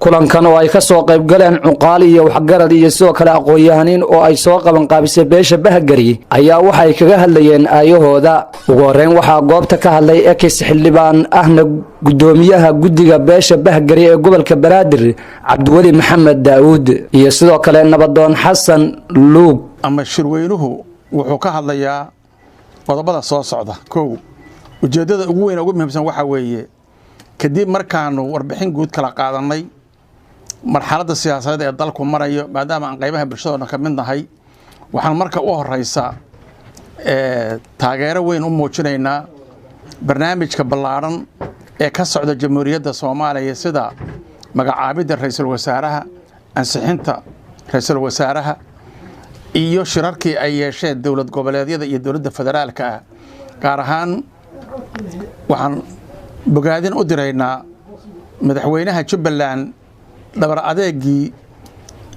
kulankan oo ay ka soo qayb galeen cuqaal iyo waxgarad iyo sidoo kale aqoon-yahaniin oo ay soo qaban qaabisay beesha Bahgari ayaa waxay kaga hadlayeen aayahooda. ugu horeyn waxaa goobta ka hadlay ekis xildhibaan ahna gudoomiyaha guddiga beesha Bahgari ee gobolka Banaadir Cabdiwali Maxamed Daawud iyo sidoo kale nabadoon Xasan Luug. ama shirweynuhu wuxuu ka hadlayaa qodobada soo socda. kow ujeedada ugu weyn ugu muhiimsan waxa weeye kadib markaanu warbixin guud kala qaadanay marxaladda siyaasadeed ee dalku marayo maadaama aan qaybaha bulshada ka mid nahay waxaan marka u horeysa taageero weyn u muujinaynaa barnaamijka ballaaran ee ka socda jamhuuriyadda Soomaaliya sida magacaabida ra'iisul wasaaraha ansixinta ra'iisul wasaaraha iyo shirarkii ay yeesheen dawlad goboleedyada iyo dawladda federaalka ah gaar ahaan waxaan bogaadin u diraynaa madaxweynaha Jubbaland dhabar adeegii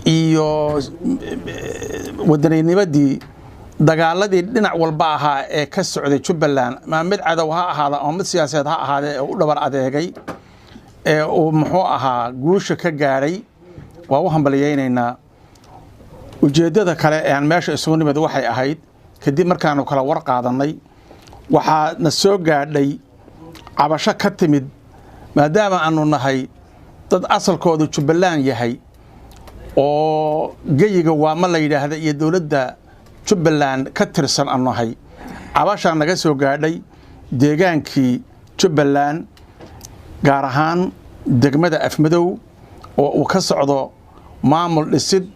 iyo wadaniinimadii dagaaladii dhinac walba ahaa ee ka socday Jubbaland ma mid cadow ha ahaada oo mid siyaasadeed ha ahaade u dhabar adeegay ee uu muxuu ahaa guusha ka gaaray waa u hambalyeynaa. ujeedada kale ee aan meesha isugu nimid waxay ahayd kadib markaanu kala war qaadanay waxaa na soo gaadhay cabasho ka timid maadaama aanu nahay dad asalkoodu Jubbaland yahay oo geyiga waa ma la yiraahdo iyo dawladda Jubbaland ka tirsan aanu nahay cabasha naga soo gaadhay deegaankii Jubbaland gaar ahaan degmada Afmadow oo uu ka socdo maamul dhisid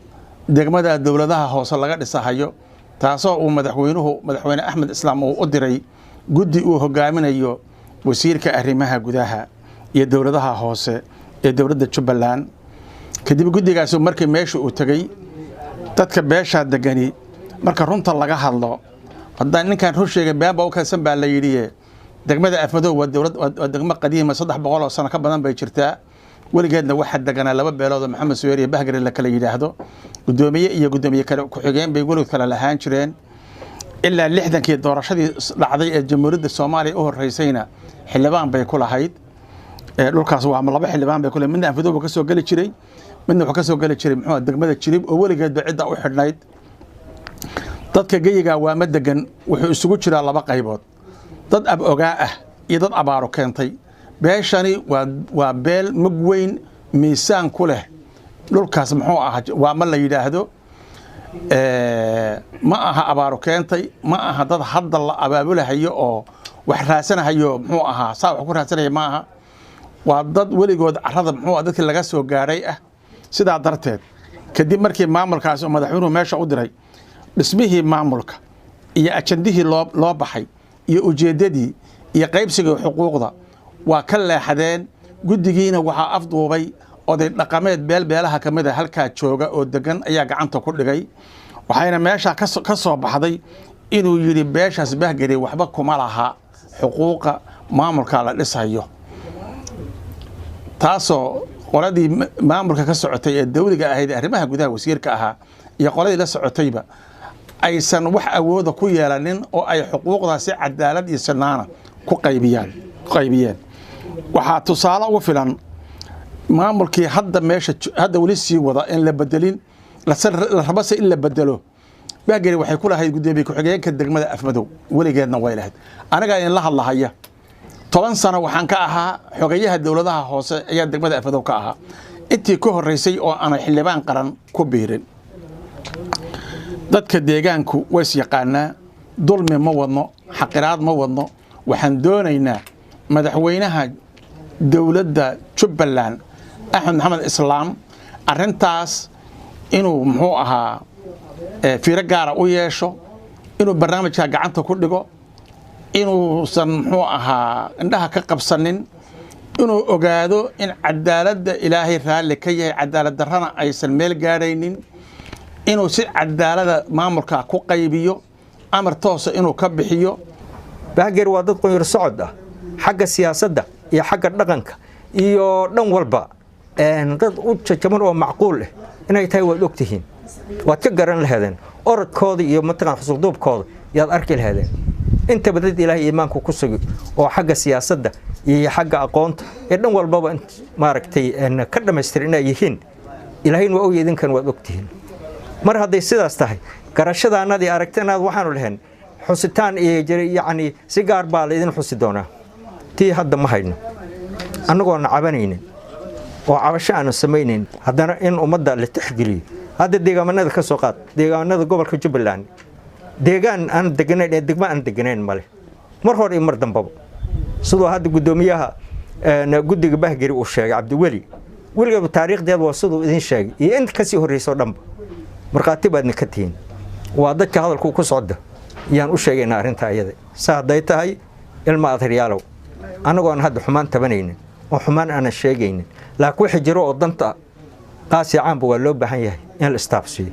degmada dawladaha hoose laga dhisahayo taasoo uu madaxweyne Axmed Islaam uu u diray guddi uu hogaaminayo wasiirka arrimaha gudaha iyo dawladaha hoose ee dawladda Jubbaland. kadib guddigaas markii meesha uu tagay dadka beesha degani marka runta laga hadlo haddaan ninkan run sheegay baaba oo ka san baa la yiri degmada Afmadow waa degmo qadiima 300 sano ka badan bay jirtaa waligeedna waxa deganaa laba beelood Maxamed Suweer iyo Bahgari la kala yiraahdo gudoomiye kale ku xigeen bay waligood kala lahaan jireen ilaa 60kii doorashadii dhacday ee jamhuuriyadda Soomaaliya u horeysayna xildhibaan bay ku lahayd dhulkaas waa laba xildhibaan bay ku leeyihiin midna Afmadow ka soo gali jiray midna wuxuu ka soo gali jiray muxuu degmada Jilib oo waligeed cidda u xidhnayd. dadka geyiga waa ma degan wuxuu isugu jiraa laba qaybood dad ab ogaa ah iyo dad abaaro keentay. beeshani waa beel mug weyn miisaan ku leh dhulkaas muxuu ahaa waa ma la yiraahdo ma aha abaaro keentay ma aha dad hadda la abaabulahayo oo wax raasanahayo muxuu ahaa saa wax ku raasanaya ma aha waa dad waligood carrada muxuu dadkii laga soo gaaray ah. sidaa darteed kadib markii maamulkaas oo madaxweynuhu meesha u diray dhismihii maamulka iyo ajandihii loo baxay iyo ujeedadii iyo qaybsiga xuquuqda waa ka leexadeen guddigiina waxaa afduubay oday dhaqameed beelaha kamid ah halka jooga oo degan ayaa gacanta ku dhigay waxayna meesha ka soo baxday inuu yiri beeshaas Bahgari waxba kuma laha xuquuqa maamulka la dhisayo taasoo qoladii maamulka ka socotay ee dawliga ahayd arrimaha gudaha wasiirka ahaa iyo qoladii la socotayba aysan wax awooda ku yeelanin oo ay xuquuqdaasi cadaalad iyo sinaana ku qaybiyeen. waxaa tusaale ugu filan maamulkii hadda wali sii wada in la bedelin la rabase in la bedelo Bahgari waxay ku lahayd gudoomiye ku xigeenka degmada Afmadow waligeedna way lahayd. anaga in la hadlahaya 10 sano waxaan ka ahaa xogayaha dawladaha hoose ayaa degmada Afmadow ka ahaa intii ka horeysay oo aan xildhibaan qaran ku biirin. dadka deegaanku way yaqaanaa dulmi ma wadno xaqiraad ma wadno waxaan doonaynaa madaxweynaha dawladda Jubbaland Axmed Maxamed Islaam arintaas inuu muxuu ahaa fiiro gaar ah u yeesho inuu barnaamijka gacanta ku dhigo inuu san muxuu ahaa indhaha ka qabsanin inuu ogaado in cadaaladda Ilaahay raali ka yahay cadaalad darrana aysan meel gaaraynin inuu si cadaalada maamulka ku qaybiyo amar toos inuu ka bixiyo. Bahgari waa dad qoyr socod ah xagga siyaasadda iyo xagga dhaqanka iyo dhan walba dad u jajaban oo macquul ah inay tahay wad ogtihiin waad ka garan lahaydeen orodkooda iyo mataqaan xusuuqdoobkooda yaad arki lahaydeen inta badad Ilaahay iimaanku ku sugi oo xagga siyaasadda iyo xagga aqoonta ee dhan walbaba maaragtay ka dhamaystiran inay yihiin ilaahayna waa og idinkan waad ogtihiin mar hadday sidaas tahay garashadaanadii aragtanaad waxaanu lahayn xusitaan iyo yacni si gaar baa la idin xusi doonaa tii hadda ma hayno annagoona cabanaynin oo cabasho aanu samaynayn haddana in ummadda la tixgeliyo hadda deegaanada ka soo qaad deegaanada gobolka Jubbaland deegaan aan deganayn ee degmo aan deganayn male mar hore mar dambaba sidoo hadda gudoomiyaha guddiga Bahgari uu sheegay Cabdiweli weliba taariikhdeed waa sidoo idin sheegay iyo inta ka sii horreysay dhanba markaati baadna ka tihiin waa dadka hadalku ku socda yaan u sheegaynaa arrinta ayada saaday tahay ilma adeeryaalow anagoon hadda xumaan tabanaynin oo xumaan aan sheegaynin laakiin waxa jiro oo danta qaasi caanba waa loo baahan yahay in la istaafsiyo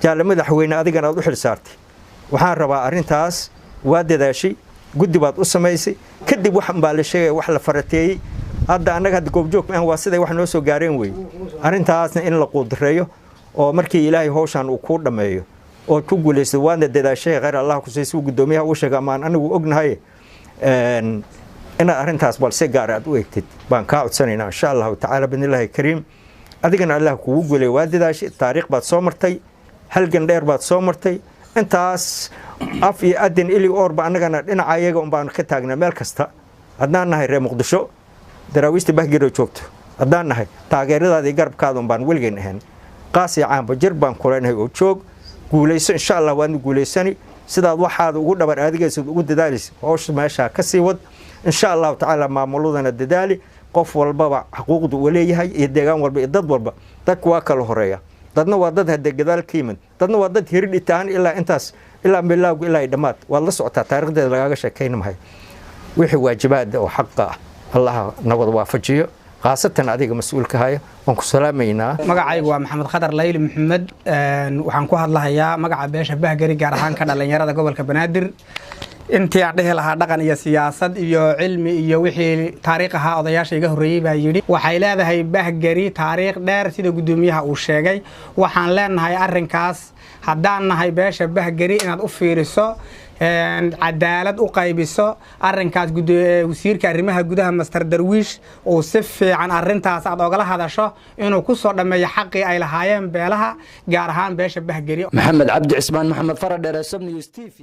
jaale madaxweyne adigana aad u xil saartay waxaan rabaa arrintaas waa dadaashay guddi baad u samaysay kadib waxan baa la sheegay wax la farateeyay hadda anaga hadda goobjoog ma waa siday wax noo soo gaareen way arrintaasna in la quudireeyo oo markii ilaahay hawshan uu ku dhameeyo oo ku guuleysay waana dadaashay qeyr Allah ku siiyay gudoomiyaha uu sheegay amaan anigu ognahay ina arrintaas balse gaar aad u eegtid baan ka codsanaynaa insha Allah ta'ala binillahi kariim adigana Allah kugu guuleeyay waa dadaashay taariikh baad soo martay halgan dheer baad soo martay intaas af iyo adin ili orba anagana dhinaca ayaga baan ka taagnaa meel kasta haddaan nahay reer Muqdisho daraawiista Bahgari joogto haddaan nahay taageeradaadii garabkaada baan weligeyn ahayn qaasi caanba jir baan kuleenahay oo joog guuleyso insha Allah waan guuleysani sidaad waxaad ugu dhabar adigaysid ugu dadaalis hawsha meesha ka sii wad insha Allah ta'ala maamuludana dadaali qof walba xuquuqdu u leeyahay iyo deegaan walba iyo dad walba dadku waa kala horeeya dadna waa dad hadda gadaal ka yimid dadna waa dad hirdhitaan ilaa intaas ilaa bilaagu ilaa dhamaad waa la socotaa taariikhdeeda lagaga sheekaynahay wixii waajibaad oo xaq ah Allah nabad waafajiyo qaasatan adiga mas'uulka haya waan ku salaameynaa magacaygu waa Maxamed Khadar Layli Maxamed waxaan ku hadlahayaa magaca beesha Bahgari gaar ahaan ka dhalinyarada gobolka Banaadir intii aan dhihi lahaa dhaqan iyo siyaasad iyo cilmi iyo wixii taariikh ahaa odayaasha iga horreeyay baa yiri waxay leedahay Bahgari taariikh dheer sida gudoomiyaha uu sheegay waxaan leenahay arrinkaas haddaan nahay beesha Bahgari inaad u fiiriso cadaalad u qaybiso arrinkaas wasiirka arrimaha gudaha Master Darwiish oo si fiican arrintaas aad ogala hadasho inuu ku soo dhameeyo xaqii ay lahaayeen beelaha gaar ahaan beesha Bahgari Maxamed Cabdi Cismaan Maxamed Faradheere News TV